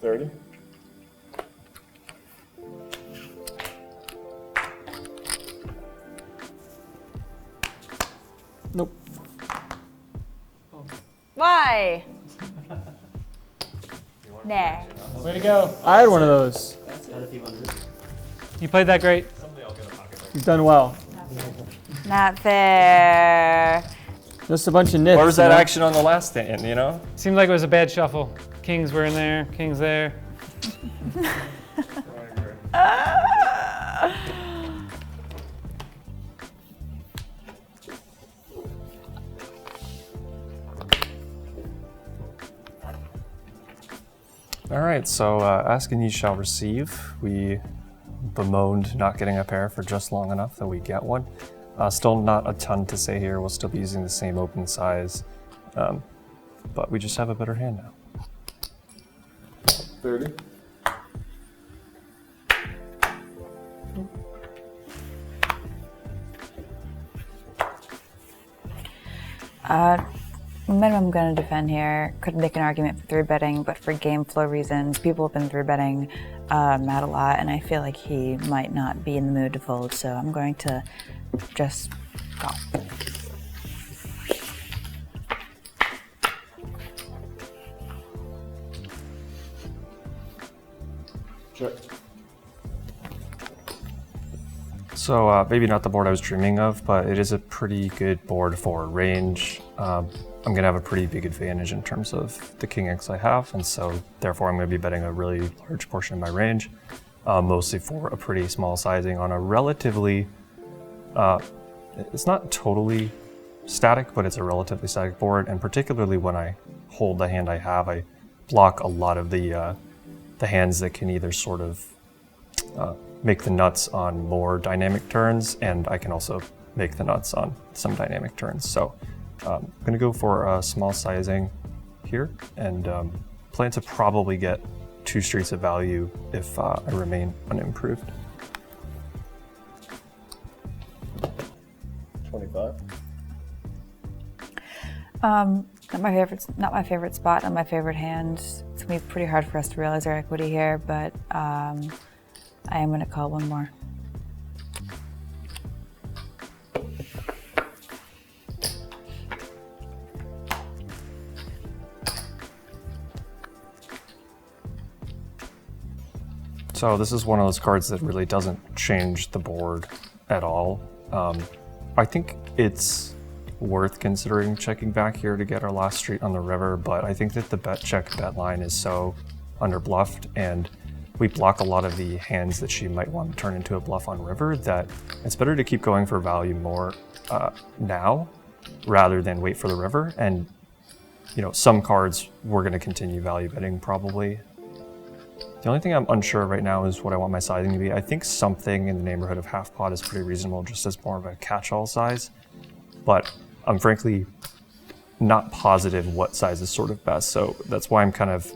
30. Nope. Why? Nah. Way to go. I had one of those. You played that great. You've done well. Not fair. Just a bunch of nits. Where was that action on the last hand, you know? Seemed like it was a bad shuffle. Kings were in there, kings there. All right, so ask and ye shall receive. We bemoaned not getting a pair for just long enough that we get one. Still not a ton to say here. We'll still be using the same open size, but we just have a better hand now. 30. Minimum I'm going to defend here. Could make an argument for 3-betting, but for game flow reasons, people have been 3-betting Matt a lot, and I feel like he might not be in the mood to fold, so I'm going to just go. Sure. So maybe not the board I was dreaming of, but it is a pretty good board for range. I'm gonna have a pretty big advantage in terms of the king X I have, and so therefore I'm gonna be betting a really large portion of my range, mostly for a pretty small sizing on a relatively, it's not totally static, but it's a relatively static board, and particularly when I hold the hand I have, I block a lot of the hands that can either sort of make the nuts on more dynamic turns, and I can also make the nuts on some dynamic turns. So I'm gonna go for a small sizing here, and plan to probably get 2 streets of value if I remain unimproved. 25. Not my favorite spot, not my favorite hand. It's gonna be pretty hard for us to realize our equity here, but I am gonna call one more. So this is one of those cards that really doesn't change the board at all. I think it's worth considering checking back here to get our last street on the river, but I think that the bet check bet line is so underbluffed, and we block a lot of the hands that she might want to turn into a bluff on river, that it's better to keep going for value more now rather than wait for the river. And you know, some cards we're going to continue value betting probably. The only thing I'm unsure of right now is what I want my sizing to be. I think something in the neighborhood of half pot is pretty reasonable, just as more of a catch-all size. But I'm frankly not positive what size is sort of best, so that's why I'm kind of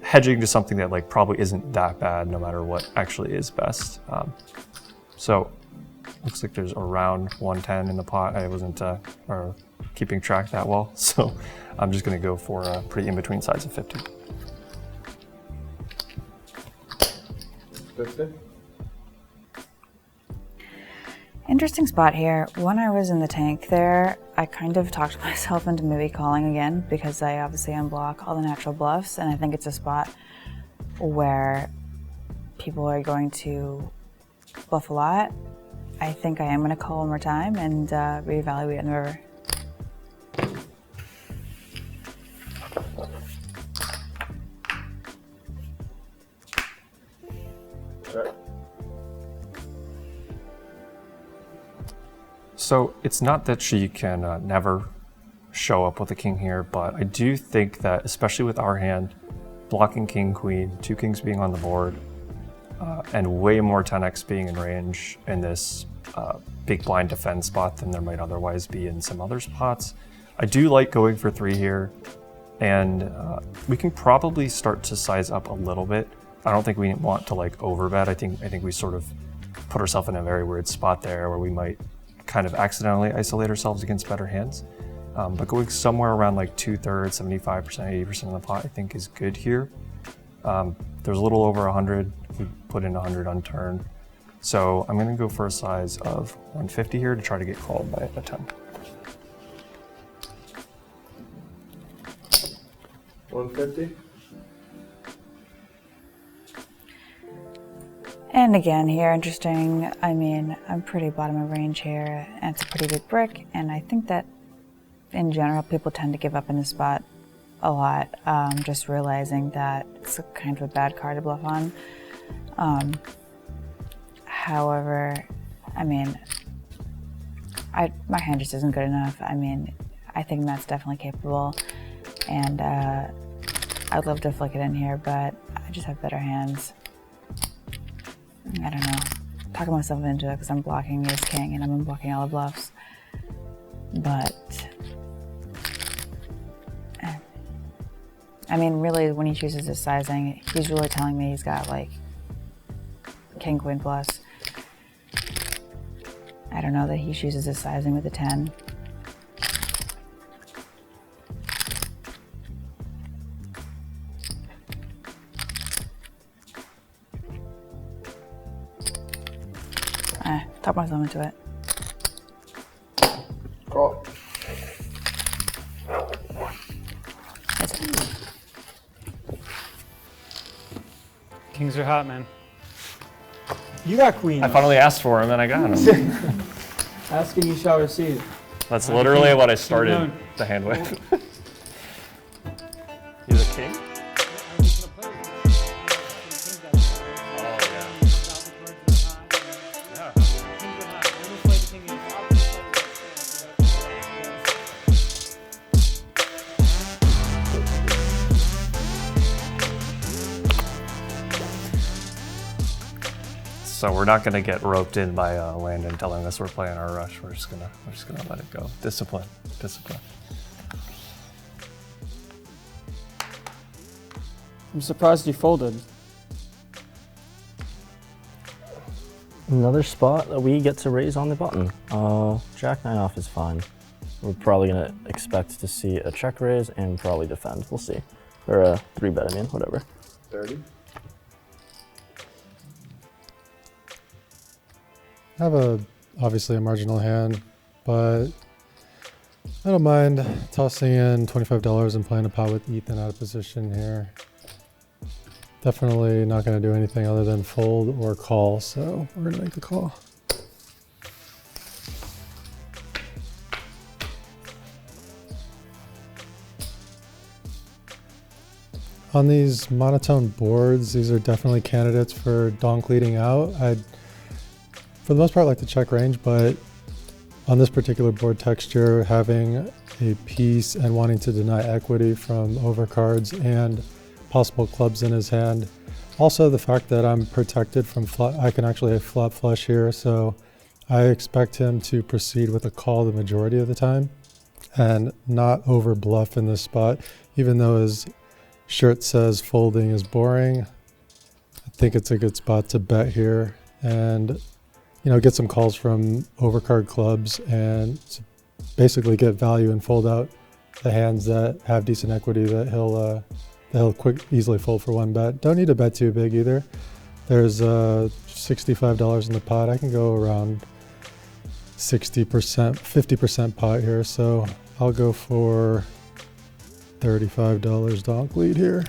hedging to something that like probably isn't that bad, no matter what actually is best. So looks like there's around 110 in the pot. I wasn't keeping track that well, so I'm just going to go for a pretty in-between size of 50. 50. Interesting spot here. When I was in the tank there, I kind of talked myself into maybe calling again because I obviously unblock all the natural bluffs, and I think it's a spot where people are going to bluff a lot. I think I am going to call one more time and reevaluate on the river. So it's not that she can never show up with a king here, but I do think that, especially with our hand, blocking king, queen, 2 kings being on the board, and way more 10x being in range in this big blind defend spot than there might otherwise be in some other spots. I do like going for 3 here, and we can probably start to size up a little bit. I don't think we want to like overbet. I think we sort of put ourselves in a very weird spot there where we might kind of accidentally isolate ourselves against better hands. But going somewhere around like 2/3, 75%, 80% of the pot, I think is good here. There's a little over 100. We put in 100 on turn. So I'm going to go for a size of 150 here to try to get called by a 10. 150. And again here, interesting. I mean, I'm pretty bottom of range here, and it's a pretty big brick, and I think that in general people tend to give up in this spot a lot, just realizing that it's a kind of a bad card to bluff on. However, I mean, my hand just isn't good enough. I mean, I think Matt's definitely capable, and I'd love to flick it in here, but I just have better hands. I don't know. Talking myself into it because I'm blocking ace king and I'm blocking all the bluffs. But I mean, really, when he chooses his sizing, he's really telling me he's got like king queen plus. I don't know that he chooses his sizing with a 10. Talk myself into it. Call. That's it. Kings are hot, man. You got queen. I finally asked for him and I got him. Ask and you shall receive. That's literally what I started the hand with. He's a king? So we're not gonna get roped in by Landon telling us we're playing our rush. We're just gonna let it go. Discipline, discipline. I'm surprised you folded. Another spot that we get to raise on the button. Jack 9 off is fine. We're probably gonna expect to see a check raise and probably defend. We'll see. Or a 3-bet, I mean, whatever. 30. I have obviously a marginal hand, but I don't mind tossing in $25 and playing a pot with Ethan out of position here. Definitely not going to do anything other than fold or call, so we're going to make the call. On these monotone boards, these are definitely candidates for donk leading out. I'd for the most part like to check range, but on this particular board texture, having a piece and wanting to deny equity from overcards and possible clubs in his hand. Also the fact that I'm protected from I can actually have flop flush here, so I expect him to proceed with a call the majority of the time and not over bluff in this spot. Even though his shirt says folding is boring, I think it's a good spot to bet here and get some calls from overcard clubs and basically get value and fold out the hands that have decent equity that he'll easily fold for 1 bet. Don't need to bet too big either. There's $65 in the pot. I can go around 60%, 50% pot here, so I'll go for $35 donk lead here.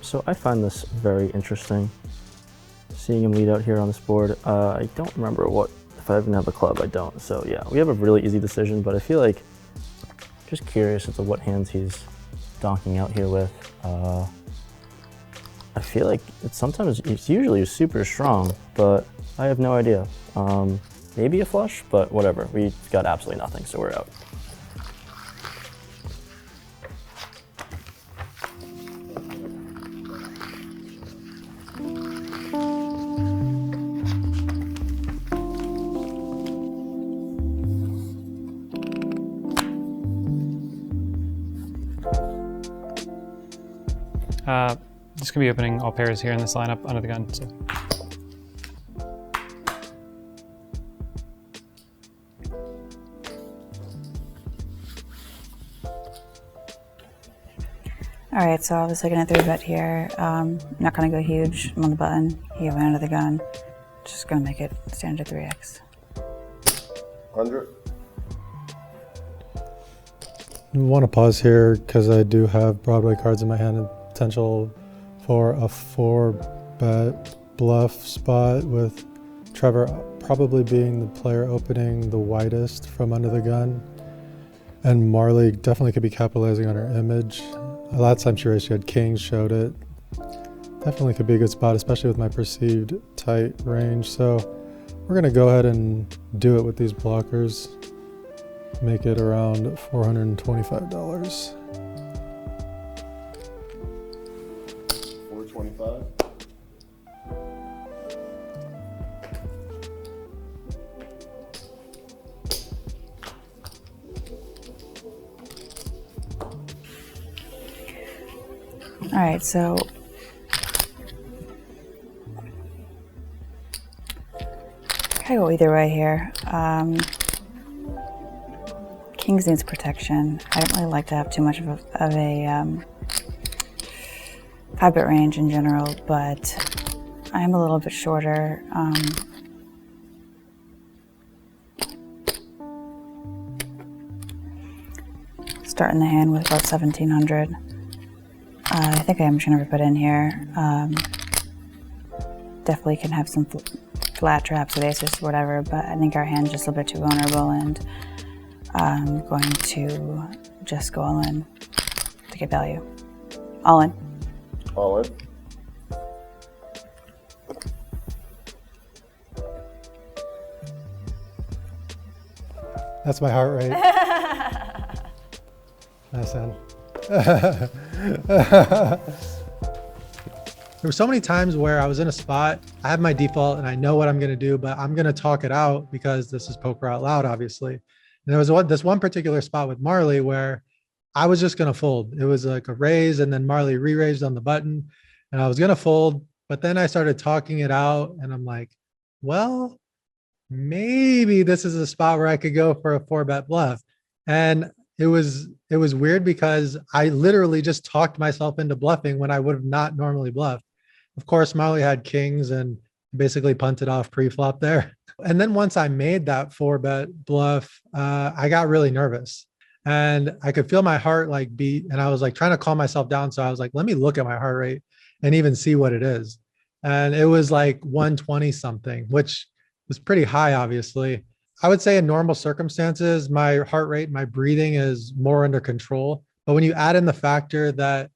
So I find this very interesting. Seeing him lead out here on this board. I don't remember if I even have a club, I don't. So yeah, we have a really easy decision, but I feel like, just curious as to what hands he's donking out here with. I feel like it's usually super strong, but I have no idea. Maybe a flush, but whatever. We got absolutely nothing, so we're out. Just gonna be opening all pairs here in this lineup under the gun. So. All right, so obviously gonna 3-bet here. Not gonna go huge. I'm on the button. He went under the gun. Just gonna make it standard 3x. 100. I want to pause here because I do have Broadway cards in my hand and potential for a 4-bet bluff spot with Trevor probably being the player opening the widest from under the gun. And Marle definitely could be capitalizing on her image. Last time she raised, she had kings, showed it. Definitely could be a good spot, especially with my perceived tight range. So we're gonna go ahead and do it with these blockers. Make it around $425. 425. All right, so I go either way here. Kings needs protection. I don't really like to have too much of a 5-bet range in general, but I'm a little bit shorter. Starting the hand with about 1,700. I think I am just gonna rip it in here. Definitely can have some flat traps with aces or whatever, but I think our hand's just a bit too vulnerable, and I'm going to just go all in to get value. All in. All in. That's my heart rate. Nice hand. There were so many times where I was in a spot, I have my default and I know what I'm going to do, but I'm going to talk it out because this is poker out loud, obviously. And there was this one particular spot with Marle where I was just going to fold. It was like a raise, and then Marle re-raised on the button, and I was going to fold, but then I started talking it out and I'm like, well, maybe this is a spot where I could go for a 4-bet bluff. And it was weird because I literally just talked myself into bluffing when I would have not normally bluffed. Of course, Marle had kings and basically punted off pre-flop there. And then once I made that 4-bet bluff, I got really nervous and I could feel my heart like beat, and I was like trying to calm myself down. So I was like, let me look at my heart rate and even see what it is. And it was like 120 something, which was pretty high, obviously. I would say in normal circumstances, my heart rate, my breathing is more under control. But when you add in the factor that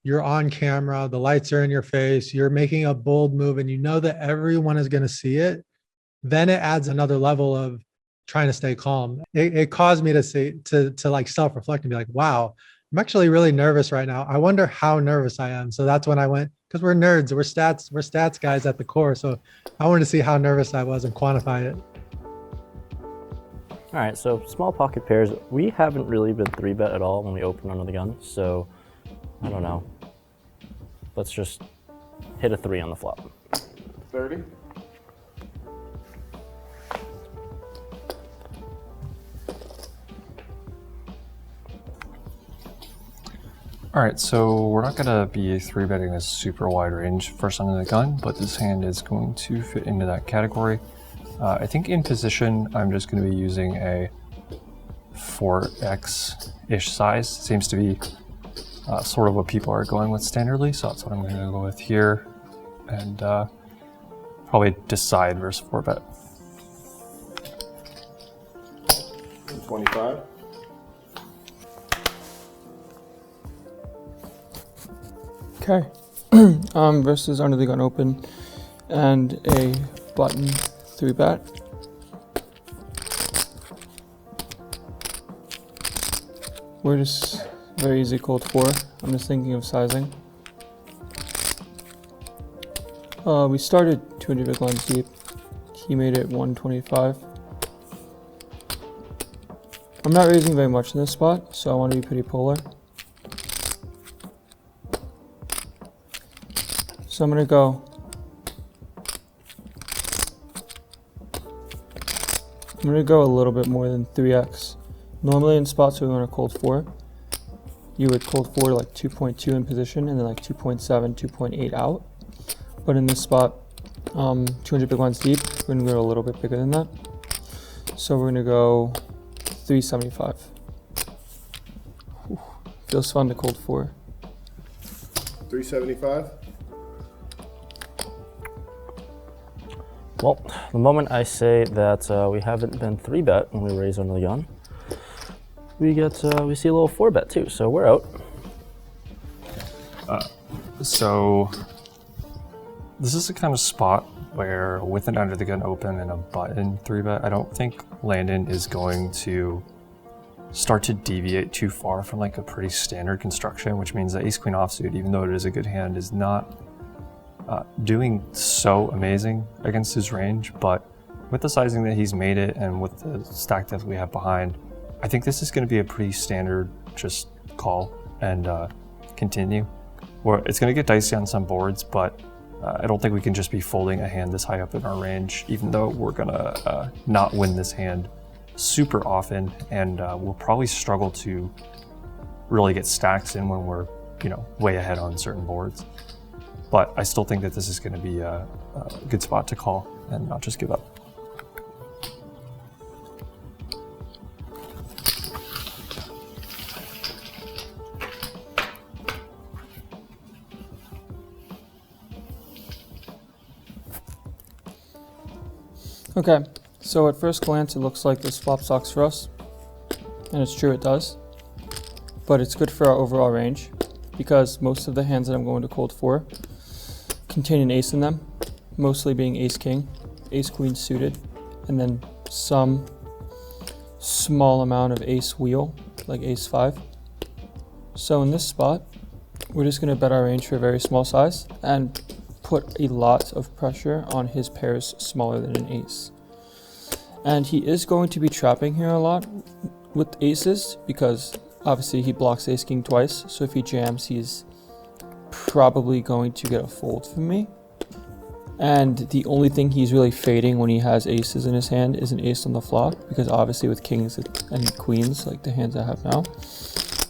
you're on camera, the lights are in your face, you're making a bold move, and you know that everyone is going to see it, then it adds another level of trying to stay calm. It caused me to like self-reflect and be like, wow, I'm actually really nervous right now. I wonder how nervous I am. So that's when I went, because we're nerds, we're stats guys at the core. So I wanted to see how nervous I was and quantify it. All right, so small pocket pairs, we haven't really been 3-bet at all when we open under the gun, so I don't know. Let's just hit a 3 on the flop. 30. All right, so we're not gonna be 3-betting a super wide range first under the gun, but this hand is going to fit into that category. I think in position, I'm just going to be using a 4x-ish size. Seems to be sort of what people are going with standardly, so that's what I'm going to go with here, and probably decide versus 4-bet. 25. Okay. Versus under the gun open and a button 3-bet. We're just very easy cold 4. I'm just thinking of sizing. We started 200 big blinds deep. He made it 125. I'm not raising very much in this spot, so I want to be pretty polar. So I'm gonna go. I'm gonna go a little bit more than 3x. Normally in spots we want to cold 4. you would cold 4 like 2.2 in position and then like 2.7, 2.8 out. But in this spot, 200 big blinds deep, we're gonna go a little bit bigger than that. So we're gonna go 375. Whew. Feels fun to cold 4. 375. Well, the moment I say that we haven't been 3-bet when we raise under the gun, we see a little 4-bet too, so we're out. So this is the kind of spot where with an under the gun open and a button 3-bet, I don't think Landon is going to start to deviate too far from like a pretty standard construction, which means that ace queen offsuit, even though it is a good hand, is not doing so amazing against his range. But with the sizing that he's made it and with the stack depth we have behind, I think this is going to be a pretty standard just call and continue. Or it's going to get dicey on some boards, but I don't think we can just be folding a hand this high up in our range, even though we're going to not win this hand super often, and we'll probably struggle to really get stacks in when we're, you know, way ahead on certain boards. But I still think that this is going to be a good spot to call and not just give up. Okay, so at first glance it looks like this flop sucks for us, and it's true, it does, but it's good for our overall range because most of the hands that I'm going to cold 4 contain an ace in them, mostly being ace king, ace queen suited, and then some small amount of ace wheel, like ace 5. So in this spot, we're just going to bet our range for a very small size and put a lot of pressure on his pairs smaller than an ace. And he is going to be trapping here a lot with aces because obviously he blocks ace king twice, so if he jams he's probably going to get a fold from me. And the only thing he's really fading when he has aces in his hand is an ace on the flop, because obviously with kings and queens, like the hands I have now,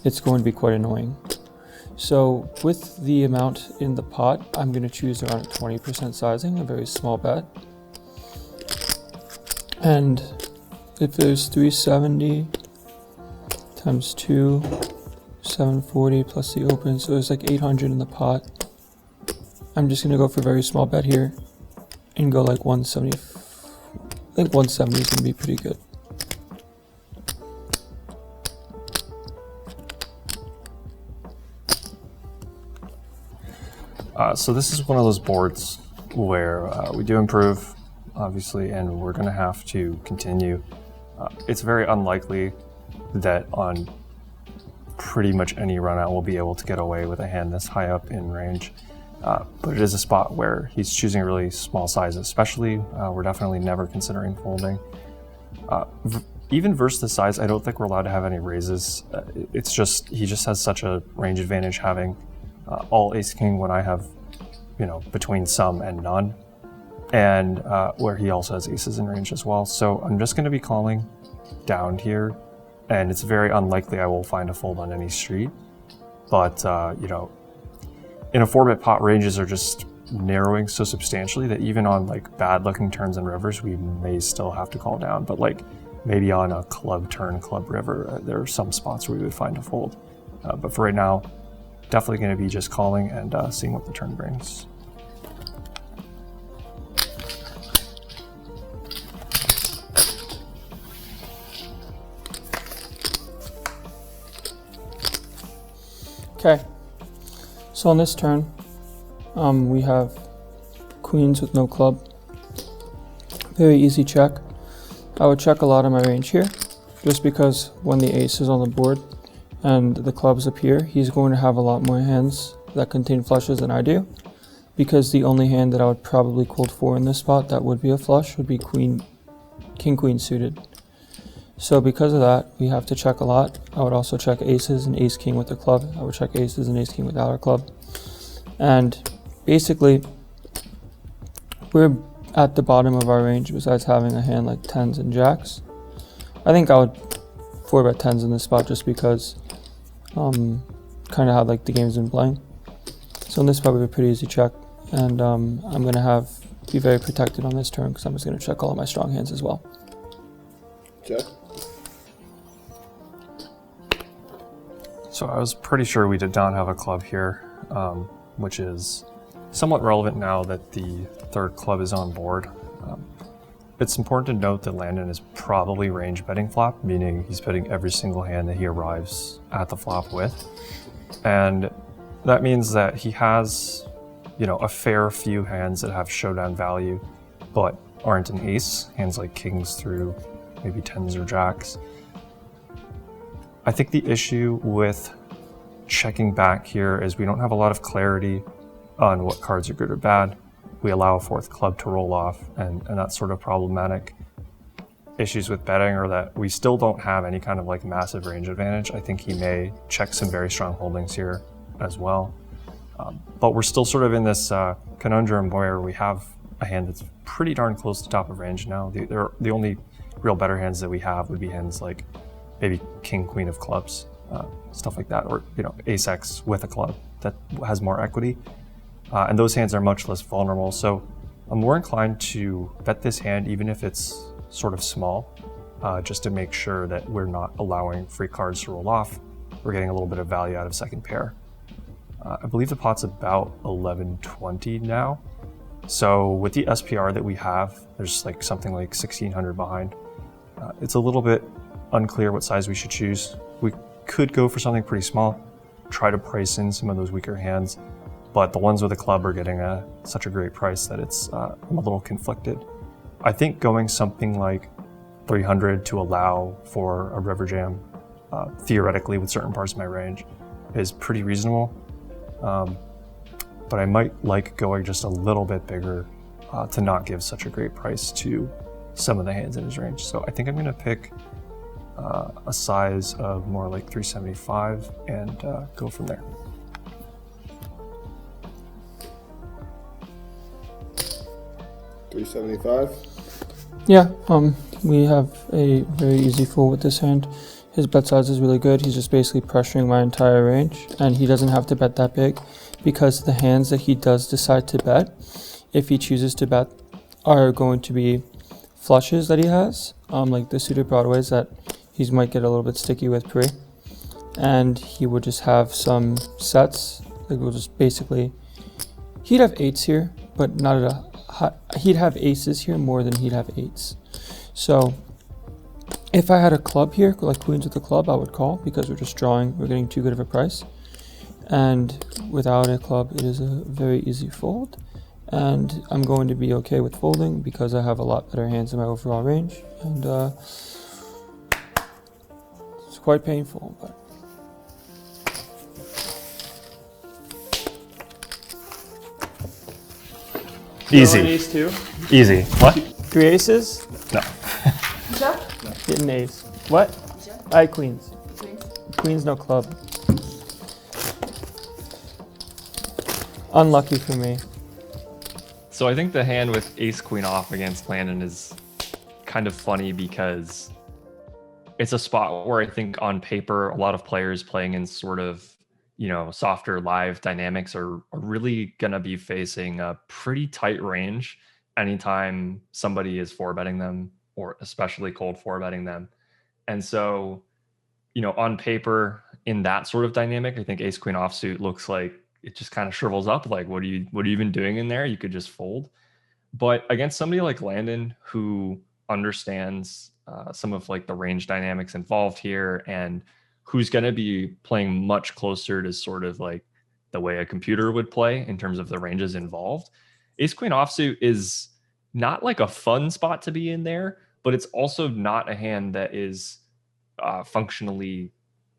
it's going to be quite annoying. So with the amount in the pot, I'm going to choose around a 20% sizing, a very small bet. And if there's 370 times 2, 740 plus the open, so there's like 800 in the pot. I'm just going to go for a very small bet here and go like 170. I think 170 is going to be pretty good. So this is one of those boards where we do improve, obviously, and we're going to have to continue. It's very unlikely that on pretty much any run out we'll be able to get away with a hand this high up in range. But it is a spot where he's choosing a really small size, especially. We're definitely never considering folding. Even versus the size, I don't think we're allowed to have any raises. It's just, he just has such a range advantage having all ace king when I have, you know, between some and none, and where he also has aces in range as well. So I'm just going to be calling down here, and it's very unlikely I will find a fold on any street. But you know, in a 4-bet pot, ranges are just narrowing so substantially that even on like bad looking turns and rivers, we may still have to call down. But like maybe on a club turn, club river, there are some spots where we would find a fold. But for right now, definitely going to be just calling and seeing what the turn brings. Okay, so on this turn, we have queens with no club. Very easy check. I would check a lot of my range here, just because when the ace is on the board and the clubs appear, he's going to have a lot more hands that contain flushes than I do, because the only hand that I would probably cold 4 in this spot that would be a flush would be king queen suited. So because of that, we have to check a lot. I would also check aces and ace king with the club. I would check aces and ace king without a club. And basically, we're at the bottom of our range besides having a hand like 10s and jacks. I think I would 4-bet 10s in this spot just because kind of how like the game's been playing. So in this spot we have a pretty easy check, and I'm gonna be very protected on this turn because I'm just gonna check all of my strong hands as well. Check. So I was pretty sure we did not have a club here, which is somewhat relevant now that the third club is on board. It's important to note that Landon is probably range betting flop, meaning he's betting every single hand that he arrives at the flop with. And that means that he has, a fair few hands that have showdown value, but aren't an ace, hands like kings through maybe tens or jacks. I think the issue with checking back here is we don't have a lot of clarity on what cards are good or bad. We allow a fourth club to roll off, and that's sort of problematic. Issues with betting are that we still don't have any kind of like massive range advantage. I think he may check some very strong holdings here as well. But we're still sort of in this conundrum where we have a hand that's pretty darn close to top of range now. The only real better hands that we have would be hands like maybe king, queen of clubs, stuff like that, or ace x with a club that has more equity. And those hands are much less vulnerable. So I'm more inclined to bet this hand, even if it's sort of small, just to make sure that we're not allowing free cards to roll off. We're getting a little bit of value out of second pair. I believe the pot's about 1120 now. So with the SPR that we have, there's like something like 1600 behind. It's a little bit unclear what size we should choose. We could go for something pretty small, try to price in some of those weaker hands, but the ones with a club are getting such a great price that I'm a little conflicted. I think going something like 300 to allow for a river jam, theoretically with certain parts of my range, is pretty reasonable. But I might like going just a little bit bigger to not give such a great price to some of the hands in his range. So I think I'm going to pick a size of more like 375 and go from there. $375. Yeah, we have a very easy fold with this hand. His bet size is really good. He's just basically pressuring my entire range, and he doesn't have to bet that big because the hands that he does decide to bet, if he chooses to bet, are going to be flushes that he has, like the suited broadways that he might get a little bit sticky with pre, and he would just have some sets. Like we'll just basically, he'd have eights here, but not at a high. He'd have aces here more than he'd have eights. So if I had a club here, like queens with a club, I would call because we're just drawing. We're getting too good of a price. And without a club, it is a very easy fold. And I'm going to be okay with folding because I have a lot better hands in my overall range. And it's quite painful, but. Easy. Ace two. Easy. What? 3 aces? No. Getting ace. What? I had queens. Queens, no club. Unlucky for me. So I think the hand with ace queen off against Landon is kind of funny because it's a spot where I think on paper a lot of players playing in sort of softer live dynamics are really going to be facing a pretty tight range anytime somebody is 4-betting them, or especially cold 4-betting them. And so, on paper in that sort of dynamic, I think ace queen offsuit looks like it just kind of shrivels up. Like, what are you even doing in there? You could just fold. But against somebody like Landon, who understands some of like the range dynamics involved here, and who's going to be playing much closer to sort of like the way a computer would play in terms of the ranges involved, ace queen offsuit is not like a fun spot to be in there, but it's also not a hand that is functionally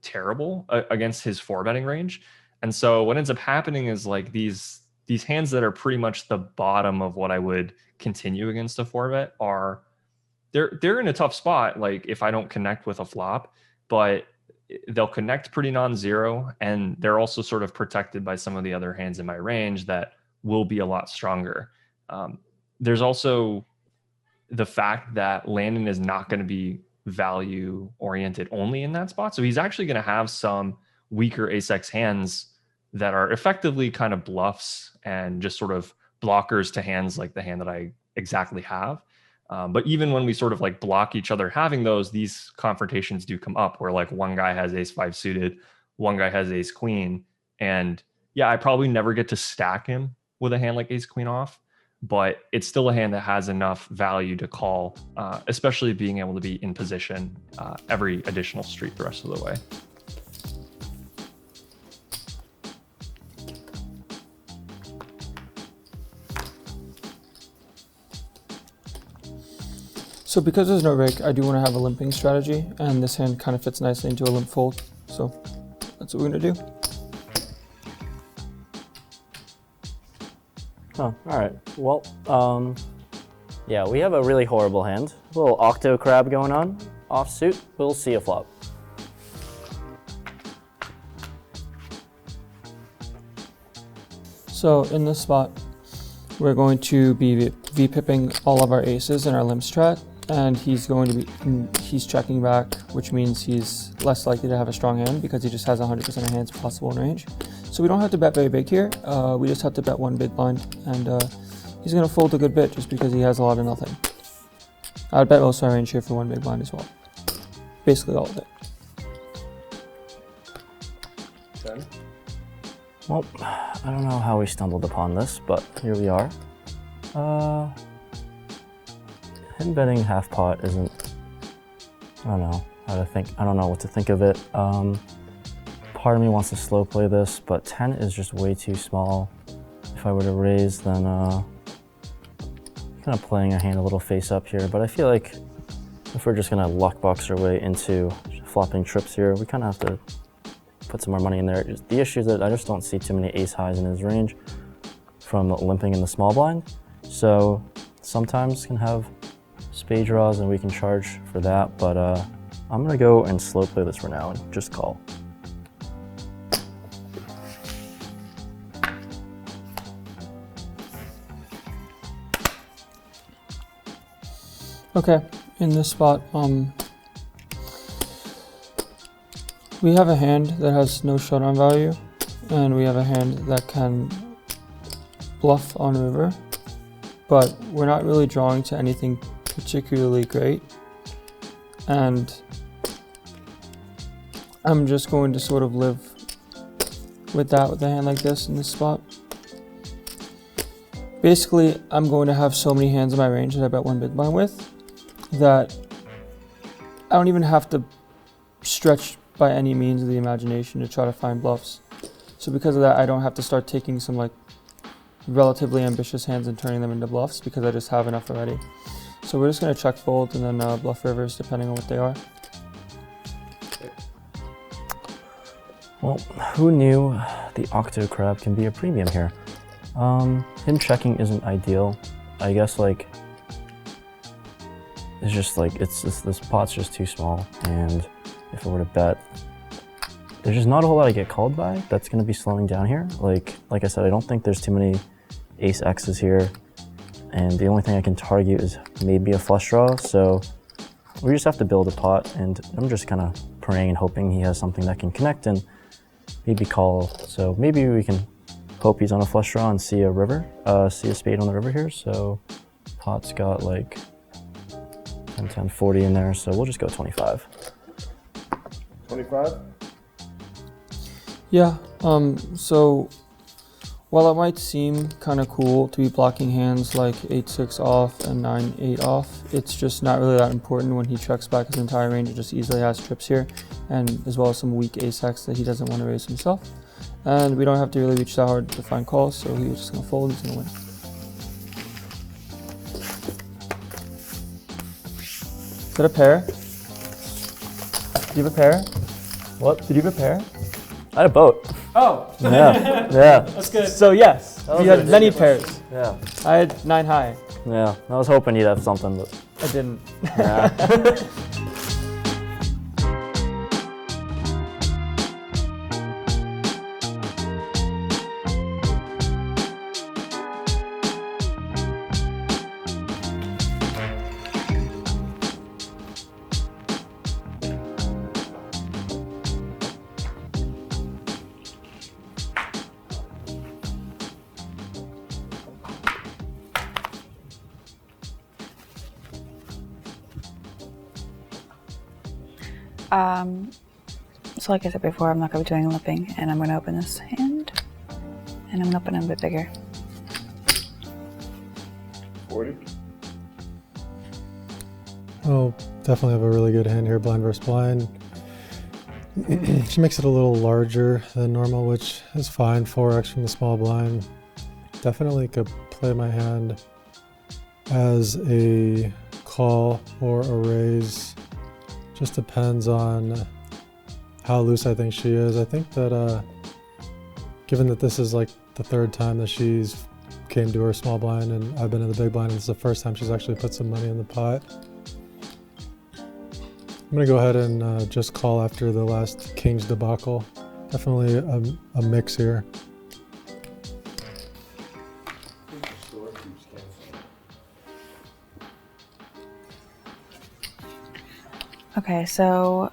terrible against his 4-betting range. And so what ends up happening is like these hands that are pretty much the bottom of what I would continue against a 4-bet are they're in a tough spot. Like if I don't connect with a flop, but they'll connect pretty non-zero, and they're also sort of protected by some of the other hands in my range that will be a lot stronger. There's also the fact that Landon is not going to be value oriented only in that spot. So he's actually going to have some weaker ace-x hands that are effectively kind of bluffs and just sort of blockers to hands like the hand that I exactly have. But even when we sort of like block each other having those, these confrontations do come up where like one guy has ace-5 suited, one guy has ace-queen. And yeah, I probably never get to stack him with a hand like ace-queen off, but it's still a hand that has enough value to call, especially being able to be in position every additional street the rest of the way. So because there's no rake, I do want to have a limping strategy, and this hand kind of fits nicely into a limp fold. So that's what we're going to do. Oh, all right. Well, yeah, we have a really horrible hand. A little octo crab going on, offsuit. We'll see a flop. So in this spot, we're going to be V-pipping all of our aces in our limp strat, and he's checking back, which means he's less likely to have a strong hand because he just has 100% of hands possible in range. So we don't have to bet very big here. We just have to bet one big blind, and he's going to fold a good bit just because he has a lot of nothing. I'd bet most of our range here for one big blind as well. Basically all of it. Okay. Well, I don't know how we stumbled upon this, but here we are. Him betting half pot isn't, I don't know how to think, I don't know what to think of it. Part of me wants to slow play this, but 10 is just way too small. If I were to raise, then kind of playing a hand a little face up here, but I feel like if we're just gonna luck box our way into flopping trips here, we kind of have to put some more money in there. The issue is that I just don't see too many ace highs in his range from limping in the small blind. So sometimes can have spade draws and we can charge for that, but I'm gonna go and slow play this for now and just call. Okay, in this spot, we have a hand that has no showdown value, and we have a hand that can bluff on river, but we're not really drawing to anything particularly great, and I'm just going to sort of live with a hand like this in this spot. Basically, I'm going to have so many hands in my range that I bet one big blind with that I don't even have to stretch by any means of the imagination to try to find bluffs. So because of that, I don't have to start taking some like relatively ambitious hands and turning them into bluffs because I just have enough already. So we're just going to check fold and then bluff rivers depending on what they are. Well, who knew the octo crab can be a premium here? Him checking isn't ideal. I guess like it's just like this pot's just too small, and if I were to bet, there's just not a whole lot I get called by that's going to be slowing down here. Like I said, I don't think there's too many ace X's here, and the only thing I can target is maybe a flush draw. So we just have to build a pot, and I'm just kind of praying and hoping he has something that can connect and maybe call. So maybe we can hope he's on a flush draw and see a river, see a spade on the river here. So pot's got like 10, 10, 40 in there, so we'll just go 25. 25? Yeah, so while it might seem kind of cool to be blocking hands like 8-6 off and 9-8 off, it's just not really that important when he checks back his entire range and just easily has trips here, and as well as some weak ace-x that he doesn't want to raise himself. And we don't have to really reach that hard to find calls, so he's just going to fold, he's going to win. Is that a pair? Did you have a pair? What? Did you have a pair? I had a boat. Oh! Yeah, yeah, That's good. So yes, was you had a many good pairs. yeah, I had 9 high. yeah. I was hoping you'd have something, but I didn't. yeah. So like I said before, I'm not going to be doing lipping, and I'm going to open this hand, and I'm going to open it a bit bigger. 40. Oh, definitely have a really good hand here, blind versus blind. She makes it a little larger than normal, which is fine. 4x from the small blind. Definitely could play my hand as a call or a raise. Just depends on how loose I think she is. I think that given that this is like the third time that she's came to her small blind and I've been in the big blind, and it's the first time she's actually put some money in the pot, I'm gonna go ahead and just call after the last King's debacle. Definitely a mix here. Okay, so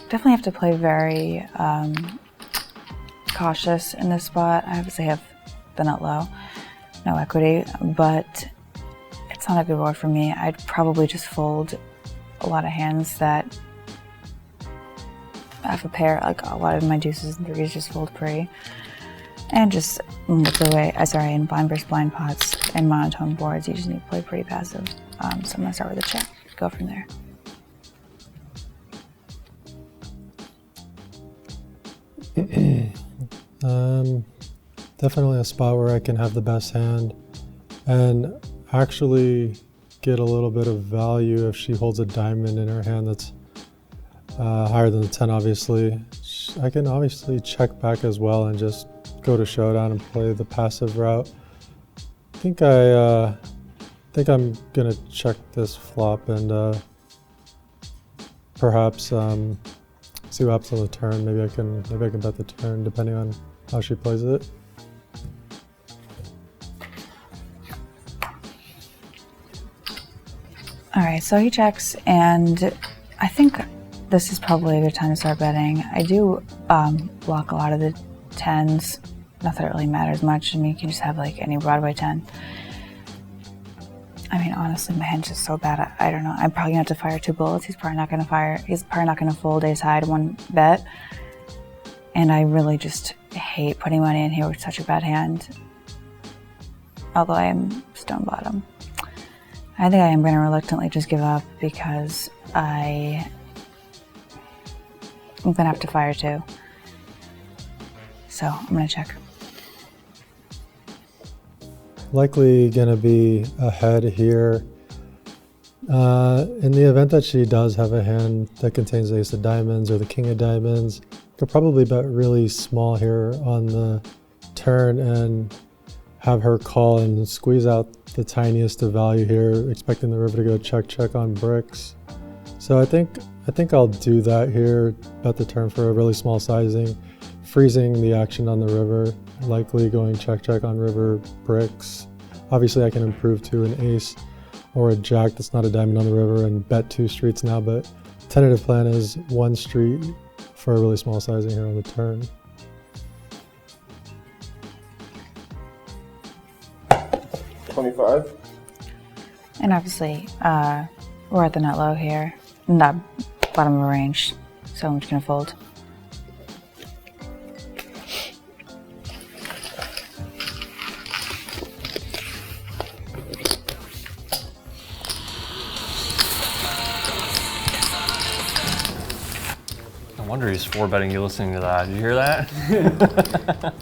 definitely have to play very cautious in this spot. I obviously have the nut low, no equity, but it's not a good board for me. I'd probably just fold a lot of hands that have a pair, like a lot of my deuces and threes just fold pre, and just look away. In blind versus blind pots and monotone boards, you just need to play pretty passive. So I'm gonna start with a check, go from there. Definitely a spot where I can have the best hand and actually get a little bit of value if she holds a diamond in her hand that's higher than the 10, obviously. I can obviously check back as well and just go to showdown and play the passive route. I think I'm gonna check this flop and perhaps see what happens on the turn. Maybe I can bet the turn depending on how she plays it. All right, so he checks, and I think this is probably a good time to start betting. I do block a lot of the 10s. Not that it really matters much. I mean, you can just have like any Broadway 10. I mean, honestly, my hand's just so bad. I don't know. I'm probably gonna have to fire 2 bullets. He's probably not gonna fold ace high to 1 bet. And I really just hate putting money in here with such a bad hand. Although I am stone bottom. I think I am gonna reluctantly just give up because I'm gonna have to fire 2. So I'm gonna check. Likely gonna be ahead here. In the event that she does have a hand that contains the ace of diamonds or the king of diamonds, could probably bet really small here on the turn and have her call and squeeze out the tiniest of value here, expecting the river to go check on bricks. So I think I'll do that here, bet the turn for a really small sizing, freezing the action on the river, likely going check on river bricks. Obviously I can improve to an ace or a jack that's not a diamond on the river and bet 2 streets now, but tentative plan is 1 street for a really small sizing here on the turn. $25. And obviously, we're at the nut low here, not bottom of the range, so I'm just gonna fold. No wonder he's 4-betting you listening to that. Did you hear that?